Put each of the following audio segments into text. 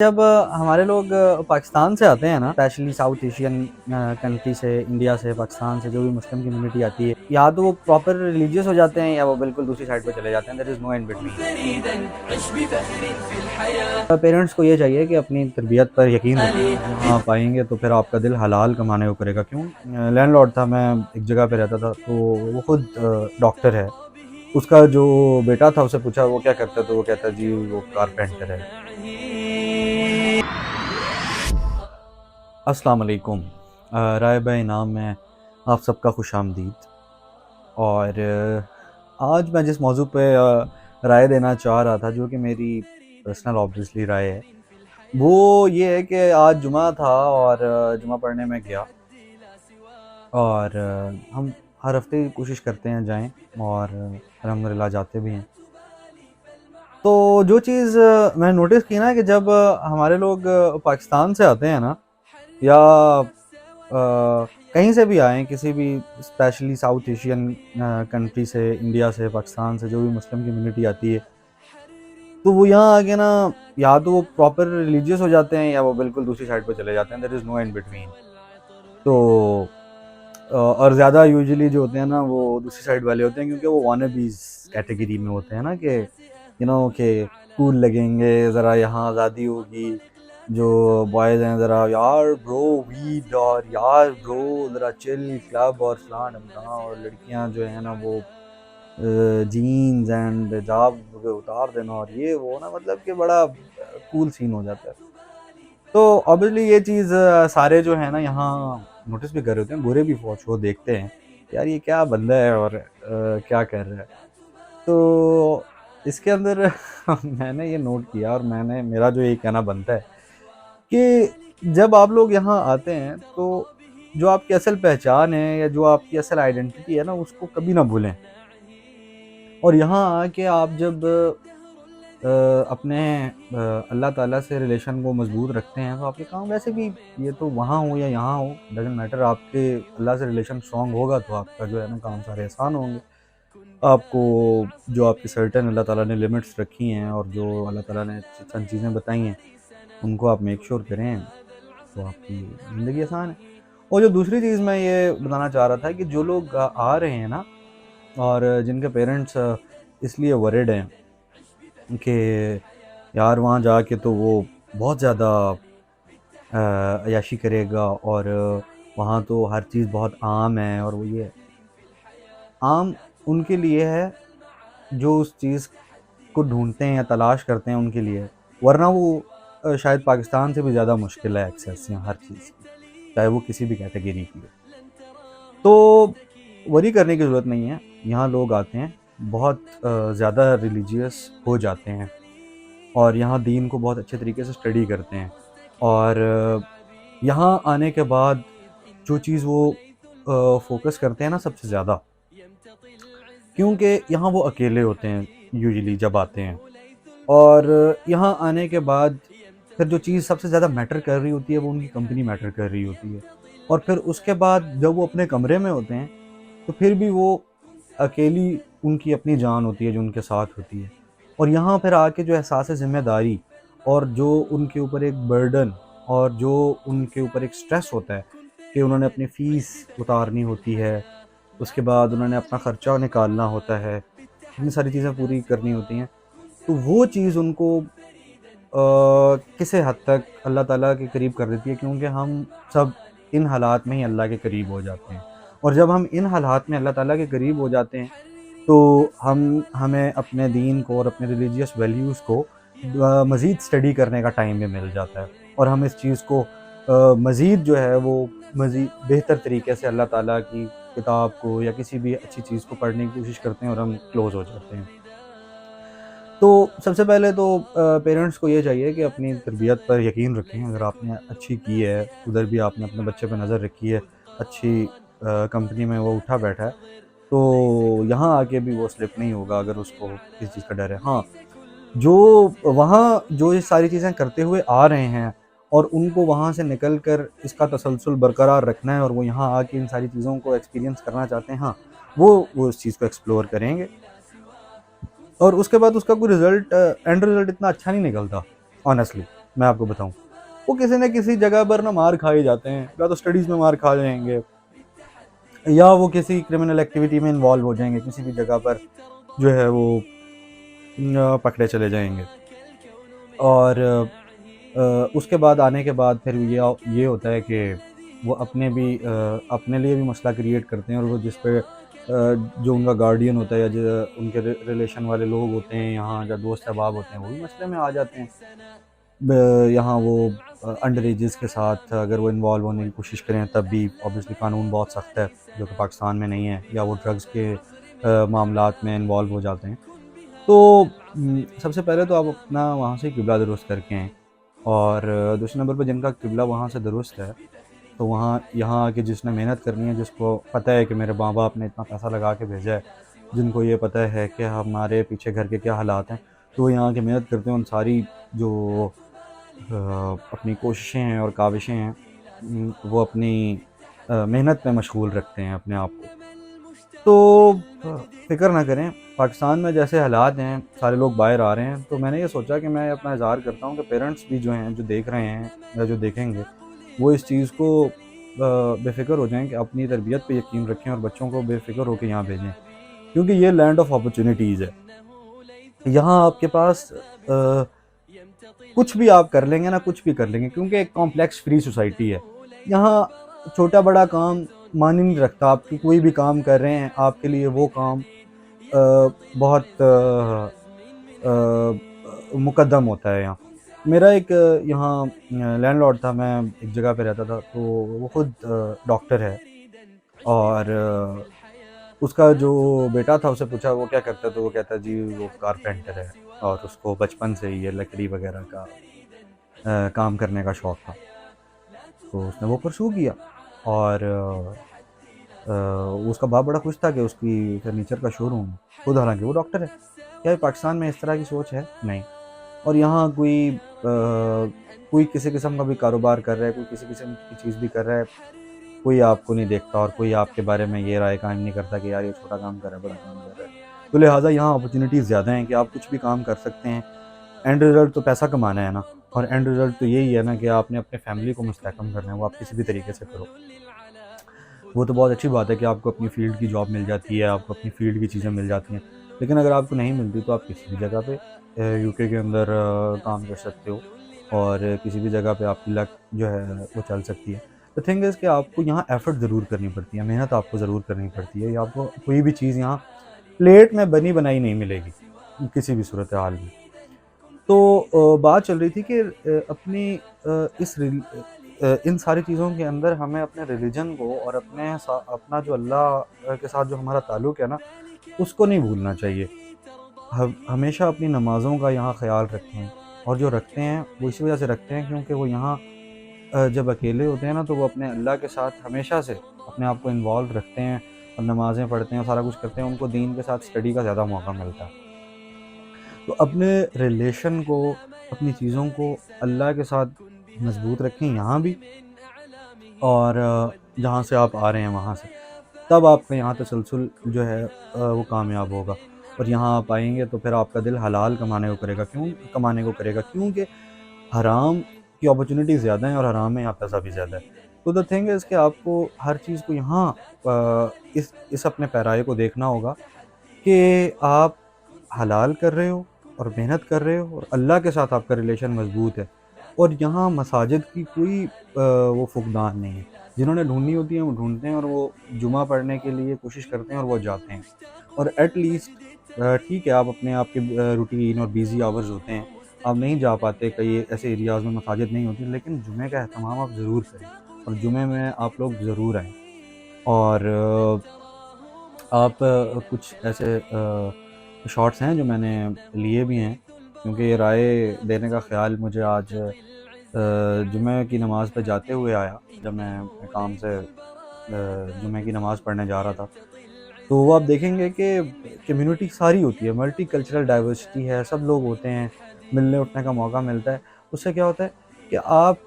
जब हमारे लोग पाकिस्तान से आते हैं ना, स्पेशली साउथ एशियन कंट्री से, इंडिया से, पाकिस्तान से जो भी मुस्लिम कम्युनिटी आती है, या तो वो प्रॉपर रिलीजियस हो जाते हैं या वो बिल्कुल दूसरी साइड पे चले जाते हैं। There is no in between. Parents को ये चाहिए कि अपनी तरबियत पर यकीन रखें। जहाँ आप आएंगे तो फिर आपका दिल हलाल कमाने को करेगा। क्यों? लैंडलॉर्ड था, मैं एक जगह पे रहता था, तो वो खुद डॉक्टर है। उसका जो बेटा था, उसे पूछा वो क्या करता है, तो वो कहता जी वो कारपेंटर है। अस्सलाम वालेकुम। राय भाई नाम है, आप सबका खुश आमदीद। और आज मैं जिस मौजू पे राय देना चाह रहा था, जो कि मेरी पर्सनल ऑब्वियसली राय है, वो ये है कि आज जुमा था और जुमा पढ़ने में गया। और हम हर हफ्ते कोशिश करते हैं जाएं, और अल्हम्दुलिल्लाह जाते भी हैं। तो जो चीज़ मैंने नोटिस की ना, कि जब हमारे लोग पाकिस्तान से आते हैं ना, या कहीं से भी आएँ, किसी भी स्पेशली साउथ एशियन कंट्री से, इंडिया से, पाकिस्तान से जो भी मुस्लिम कम्युनिटी आती है, तो वो यहाँ आके ना, या तो वो प्रॉपर रिलीजियस हो जाते हैं या वो बिल्कुल दूसरी साइड पे चले जाते हैं। There is no in between. तो और ज़्यादा यूजुअली जो होते हैं ना, वो दूसरी साइड वाले होते हैं, क्योंकि वो वानाबीज़ कैटेगरी में होते हैं ना, कि कि कूल लगेंगे, ज़रा यहाँ आज़ादी होगी। जो बॉयज़ हैं, ज़रा यार ब्रो वीड, और यार ब्रो ज़रा चिल क्लब और फलाना ढमकाना, और लड़कियां जो है ना, वो जीन्स एंड हिजाब उतार देना, और ये वो ना, मतलब कि बड़ा कूल सीन हो जाता है। तो ऑब्वियसली ये चीज़ सारे जो है ना यहाँ नोटिस भी कर रहे होते हैं, बुरे भी फौज वो देखते हैं, यार ये क्या बंदा है और क्या कर रहा है। तो इसके अंदर मैंने ये नोट किया, और मैंने, मेरा जो ये कहना बनता है कि जब आप लोग यहाँ आते हैं, तो जो आपकी असल पहचान है या जो आपकी असल आइडेंटिटी है ना, उसको कभी ना भूलें। और यहाँ आके आप जब अपने अल्लाह ताला से रिलेशन को मजबूत रखते हैं, तो आपके काम वैसे भी, ये तो वहाँ हो या यहाँ हो, डजेंट मैटर, आपके अल्लाह से रिलेशन स्ट्रॉन्ग होगा तो आपका जो है ना काम सारे आसान होंगे। आपको जो आपकी सर्टेन अल्लाह ताला ने लिमिट्स रखी हैं, और जो अल्लाह ताला ने चंद चीज़ें बताई हैं, उनको आप मेक श्योर करें, तो आपकी ज़िंदगी आसान है। और जो दूसरी चीज़ मैं ये बताना चाह रहा था, कि जो लोग आ रहे हैं ना, और जिनके पेरेंट्स इसलिए वरिड हैं कि यार वहाँ जाके तो वो बहुत ज़्यादा अय्याशी करेगा, और वहाँ तो हर चीज़ बहुत आम है, और वो ये आम उनके लिए है जो उस चीज़ को ढूंढते हैं या तलाश करते हैं, उनके लिए। वरना वो शायद पाकिस्तान से भी ज़्यादा मुश्किल है एक्सेस यहाँ हर चीज़ की, चाहे वो किसी भी कैटेगरी की हो। तो वरी करने की ज़रूरत नहीं है। यहाँ लोग आते हैं, बहुत ज़्यादा रिलीजियस हो जाते हैं, और यहाँ दीन को बहुत अच्छे तरीके से स्टडी करते हैं। और यहाँ आने के बाद जो चीज़ वो फ़ोकस करते हैं ना सबसे ज़्यादा, क्योंकि यहाँ वो अकेले होते हैं यूजुअली जब आते हैं। और यहाँ आने के बाद फिर जो चीज़ सबसे ज़्यादा मैटर कर रही होती है, वो उनकी कंपनी मैटर कर रही होती है। और फिर उसके बाद जब वो अपने कमरे में होते हैं, तो फिर भी वो अकेली उनकी अपनी जान होती है जो उनके साथ होती है। और यहाँ फिर आके जो एहसास ज़िम्मेदारी, और जो उनके ऊपर एक बर्डन, और जो उनके ऊपर एक स्ट्रेस होता है कि उन्होंने अपनी फ़ीस उतारनी होती है, उसके बाद उन्होंने अपना ख़र्चा निकालना होता है, इतनी सारी चीज़ें पूरी करनी होती हैं। तो वो चीज़ उनको किसी हद तक अल्लाह ताला के करीब कर देती है, क्योंकि हम सब इन हालात में ही अल्लाह के करीब हो जाते हैं। और जब हम इन हालात में अल्लाह ताला के करीब हो जाते हैं, तो हमें अपने दीन को और अपने रिलीजियस वैल्यूज़ को मज़ीद स्टडी करने का टाइम भी मिल जाता है, और हम इस चीज़ को मज़ीद जो है वो मज़ीद बेहतर तरीके से अल्लाह ताला की किताब को या किसी भी अच्छी चीज़ को पढ़ने की कोशिश करते हैं, और हम क्लोज़ हो जाते हैं। तो सबसे पहले तो पेरेंट्स को ये चाहिए कि अपनी तरबियत पर यकीन रखें। अगर आपने अच्छी की है, उधर भी आपने अपने बच्चे पे नज़र रखी है, अच्छी कंपनी में वो उठा बैठा है, तो यहाँ आके भी वो स्लिप नहीं होगा अगर उसको किसी चीज़ का डर है। हाँ, जो वहाँ जो ये सारी चीज़ें करते हुए आ रहे हैं, और उनको वहाँ से निकल कर इसका तसलसल बरकरार रखना है, और वो यहाँ आके इन सारी चीज़ों को एक्सपीरियंस करना चाहते हैं, हाँ, वो इस चीज़ को एक्सप्लोर करेंगे। और उसके बाद उसका कोई रिज़ल्ट एंड रिज़ल्ट इतना अच्छा नहीं निकलता ऑनेस्टली। मैं आपको बताऊं, वो किसी न किसी जगह पर ना मार खाए जाते हैं, या तो स्टडीज़ में मार खा जाएंगे, या वो किसी क्रिमिनल एक्टिविटी में इन्वॉल्व हो जाएंगे, किसी भी जगह पर जो है वो पकड़े चले जाएंगे। और उसके बाद आने के बाद फिर ये होता है कि वो अपने लिए भी मसला क्रिएट करते हैं, और वो जिस पे जो उनका गार्डियन होता है या जो उनके रिलेशन वाले लोग होते हैं यहाँ, या दोस्त अहबाब होते हैं, वो भी मसले में आ जाते हैं। यहाँ वो अंडर एजेस के साथ अगर वो इन्वॉल्व होने की कोशिश करें तब भी ऑब्वियसली कानून बहुत सख्त है, जो कि पाकिस्तान में नहीं है, या वो ड्रग्स के मामलात में इन्वॉल्व हो जाते हैं। तो सबसे पहले तो आप अपना वहाँ से किबला दुरुस्त करके आएँ, और दूसरे नंबर पे जिनका किबला वहाँ से दुरुस्त है, तो वहाँ यहाँ आके जिसने मेहनत करनी है, जिसको पता है कि मेरे माँ-बाप ने इतना पैसा लगा के भेजा है, जिनको ये पता है कि हमारे पीछे घर के क्या हालात हैं, तो वो यहाँ आके मेहनत करते हैं। उन सारी जो अपनी कोशिशें हैं और काविशें हैं, वो अपनी मेहनत में मशगूल रखते हैं अपने आप को। तो फ़िक्र ना करें, पाकिस्तान में जैसे हालात हैं, सारे लोग बाहर आ रहे हैं, तो मैंने ये सोचा कि मैं अपना इज़हार करता हूँ कि पेरेंट्स भी जो हैं, जो देख रहे हैं या जो देखेंगे, वो इस चीज़ को बेफ़िक्र हो जाएँ कि अपनी तरबियत पे यकीन रखें और बच्चों को बेफ़िक्र होके यहाँ भेजें। क्योंकि ये लैंड ऑफ अपॉर्च्युनिटीज़ है। यहाँ आपके पास कुछ भी आप कर लेंगे ना, कुछ भी कर लेंगे, क्योंकि एक कॉम्प्लेक्स फ्री सोसाइटी है। यहाँ छोटा-बड़ा काम मायने नहीं रखता, आप कोई भी काम कर रहे हैं, आपके लिए वो काम बहुत मुक़द्दम होता है यहाँ। मेरा एक यहाँ लैंडलॉर्ड था, मैं एक जगह पे रहता था, तो वो खुद डॉक्टर है, और उसका जो बेटा था, उससे पूछा वो क्या करता है, तो वो कहता है जी वो कारपेंटर है, और उसको बचपन से ही ये लकड़ी वग़ैरह का काम करने का शौक था। तो उसने वो परस्यू किया, और उसका बाप बड़ा खुश था कि उसकी फर्नीचर का शोरूम है। खुद हालाँकि वो डॉक्टर है। क्या पाकिस्तान में इस तरह की सोच है? नहीं। और यहाँ कोई किसी किस्म का भी कारोबार कर रहा है, कोई किसी किस्म की चीज़ भी कर रहा है, कोई आपको नहीं देखता, और कोई आपके बारे में ये राय कायम नहीं करता कि यार ये छोटा काम कर रहा है, बड़ा काम कर रहा है। तो लिहाज़ा यहाँ अपॉर्च्युनिटीज़ ज़्यादा हैं कि आप कुछ भी काम कर सकते हैं। एंड रिज़ल्ट तो पैसा कमाना है ना, और एंड रिज़ल्ट तो यही है ना कि आपने अपने फैमिली को मुस्तहकम करना है, वो आप किसी भी तरीके से करो। वो तो बहुत अच्छी बात है कि आपको अपनी फ़ील्ड की जॉब मिल जाती है, आपको अपनी फ़ील्ड की चीज़ें मिल जाती हैं। लेकिन अगर आपको नहीं मिलती, तो आप किसी भी जगह पे यूके के अंदर काम कर सकते हो, और किसी भी जगह पे आपकी लक जो है वो चल सकती है। द थिंग इज़ कि आपको यहाँ एफ़र्ट ज़रूर करनी पड़ती है, मेहनत आपको ज़रूर करनी पड़ती है, या आपको कोई भी चीज़ यहाँ प्लेट में बनी-बनाई नहीं मिलेगी, किसी भी सूरत-ए-हाल में। तो बात चल रही थी कि इन सारी चीज़ों के अंदर हमें अपने रिलीजन को, और अपना जो अल्लाह के साथ जो हमारा ताल्लुक़ है ना, उसको नहीं भूलना चाहिए। हमेशा अपनी नमाज़ों का यहाँ ख़्याल रखें, और जो रखते हैं वो इसी वजह से रखते हैं क्योंकि वो यहाँ जब अकेले होते हैं ना, तो वो अपने अल्लाह के साथ हमेशा से अपने आप को इन्वॉल्व रखते हैं, और नमाज़ें पढ़ते हैं और सारा कुछ करते हैं, उनको दीन के साथ स्टडी का ज़्यादा मौका मिलता है। तो अपने रिलेशन को, अपनी चीज़ों को अल्लाह के साथ मज़बूत रखें यहाँ भी, और जहाँ से आप आ रहे हैं वहाँ से। तब आपका यहाँ तसलसल जो है वो कामयाब होगा, और यहाँ आप आएँगे तो फिर आपका दिल हलाल कमाने को करेगा। क्यों कमाने को करेगा? क्योंकि हराम की अपॉर्च्युनिटी ज़्यादा है, और हराम में यहाँ पैसा भी ज़्यादा है। तो द थिंग इज़ कि आपको हर चीज़ को यहाँ इस अपने पैराए को देखना होगा कि आप हलाल कर रहे हो, और मेहनत कर रहे हो, और अल्लाह के साथ आपका रिलेशन मज़बूत है। और यहाँ मसाजिद की कोई वो फुक़दान नहीं है। जिन्होंने ढूँढनी होती है वो ढूँढते हैं, और वो जुमा पढ़ने के लिए कोशिश करते हैं, और वो जाते हैं। और एट लीस्ट ठीक है, आप अपने आपके रूटीन और बिज़ी आवर्स होते हैं, आप नहीं जा पाते, कई ऐसे एरियाज़ में मसाजिद नहीं होती, लेकिन जुमे का एहतमाम आप ज़रूर करें, और जुमे में आप लोग ज़रूर आएँ। और आप कुछ ऐसे शॉट्स हैं जो मैंने लिए भी हैं, क्योंकि ये राय देने का ख़्याल मुझे आज जुमे की नमाज़ पे जाते हुए आया, जब मैं अपने काम से जुमे की नमाज़ पढ़ने जा रहा था। तो वो आप देखेंगे कि कम्युनिटी सारी होती है, मल्टीकल्चरल डाइवर्सिटी है, सब लोग होते हैं, मिलने-उठने का मौका मिलता है। उससे क्या होता है कि आप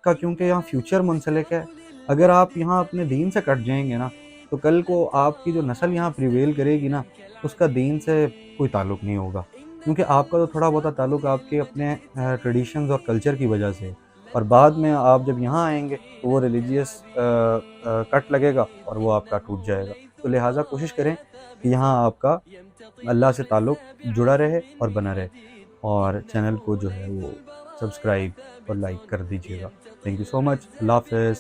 का क्योंकि यहाँ फ्यूचर मुंसलिक है, अगर आप यहाँ अपने दीन से कट जाएँगे ना, तो कल को आपकी जो नस्ल यहाँ प्रिवेल करेगी ना, उसका दीन से कोई ताल्लुक नहीं होगा। क्योंकि आपका तो थोड़ा बहुत ताल्लुक आपके अपने ट्रेडिशंस और कल्चर की वजह से है, और बाद में आप जब यहाँ आएँगे तो वो रिलीजियस कट लगेगा और वो आपका टूट जाएगा। तो लिहाज़ा कोशिश करें कि यहाँ आपका अल्लाह से ताल्लुक जुड़ा रहे और बना रहे, और चैनल को जो है वो सब्सक्राइब और लाइक कर दीजिएगा। Thank you so much. अल्लाह हाफ़िज़।